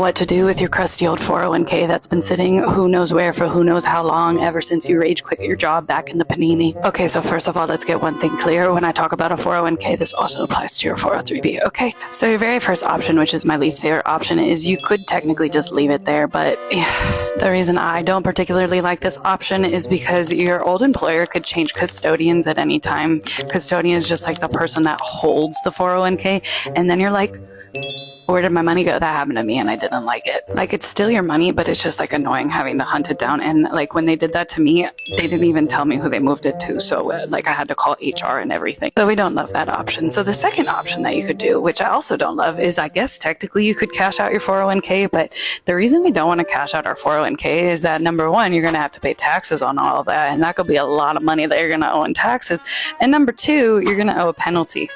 what to do with your crusty old 401k that's been sitting who knows where for who knows how long, ever since you rage quit your job back in the panini. Okay, so first of all, let's get one thing clear. When I talk about a 401k, this also applies to your 403b, okay? So your very first option, which is my least favorite option, is you could technically just leave it there, but the reason I don't particularly like this option is because your old employer could change custodians at any time. Custodian is just like the person that holds the 401k, and then you're like, where did my money go? That happened to me and I didn't like it. Like, it's still your money, but it's just like annoying having to hunt it down. And like when they did that to me, they didn't even tell me who they moved it to. So like I had to call HR and everything. So we don't love that option. So the second option that you could do, which I also don't love, is I guess technically you could cash out your 401k. But the reason we don't want to cash out our 401k is that number one, you're going to have to pay taxes on all of that. And that could be a lot of money that you're going to owe in taxes. And number two, you're going to owe a penalty.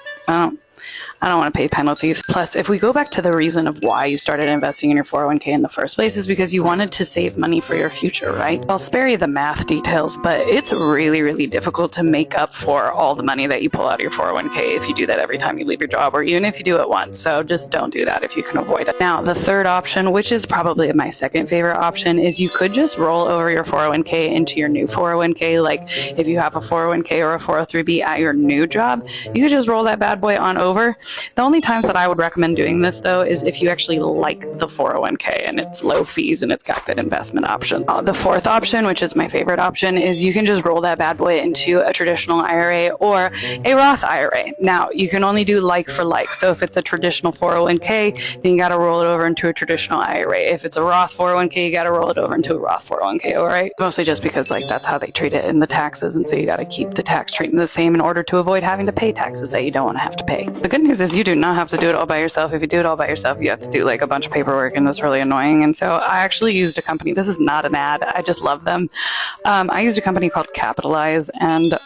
I don't want to pay penalties. Plus, if we go back to the reason of why you started investing in your 401k in the first place is because you wanted to save money for your future, right? I'll spare you the math details, but it's really, really difficult to make up for all the money that you pull out of your 401k if you do that every time you leave your job, or even if you do it once. So just don't do that if you can avoid it. Now, the third option, which is probably my second favorite option, is you could just roll over your 401k into your new 401k. Like if you have a 401k or a 403b at your new job, you could just roll that bad boy on over. The only times that I would recommend doing this, though, is if you actually like the 401k and it's low fees and it's got good investment option. The fourth option, which is my favorite option, is you can just roll that bad boy into a traditional IRA or a Roth IRA. Now, you can only do like for like. So if it's a traditional 401k, then you got to roll it over into a traditional IRA. If it's a Roth 401k, you got to roll it over into a Roth 401k, all right? Mostly just because like that's how they treat it in the taxes, and so you got to keep the tax treatment the same in order to avoid having to pay taxes that you don't want to have to pay. The good news is you do not have to do it all by yourself. If you do it all by yourself, you have to do like a bunch of paperwork, and that's really annoying. And so I actually used a company. This is not an ad. I just love them. I used a company called Capitalize, and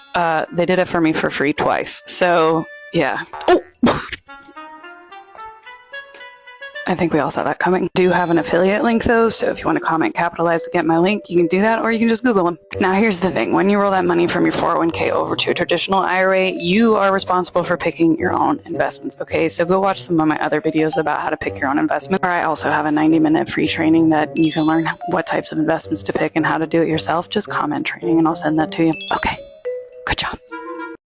they did it for me for free twice. So yeah. Oh. I think we all saw that coming. I do have an affiliate link though, so if you want to comment Capitalize to get my link, you can do that, or you can just Google them. Now here's the thing, when you roll that money from your 401k over to a traditional IRA, you are responsible for picking your own investments, okay? So go watch some of my other videos about how to pick your own investment. Or I also have a 90-minute free training that you can learn what types of investments to pick and how to do it yourself. Just comment training and I'll send that to you. Okay.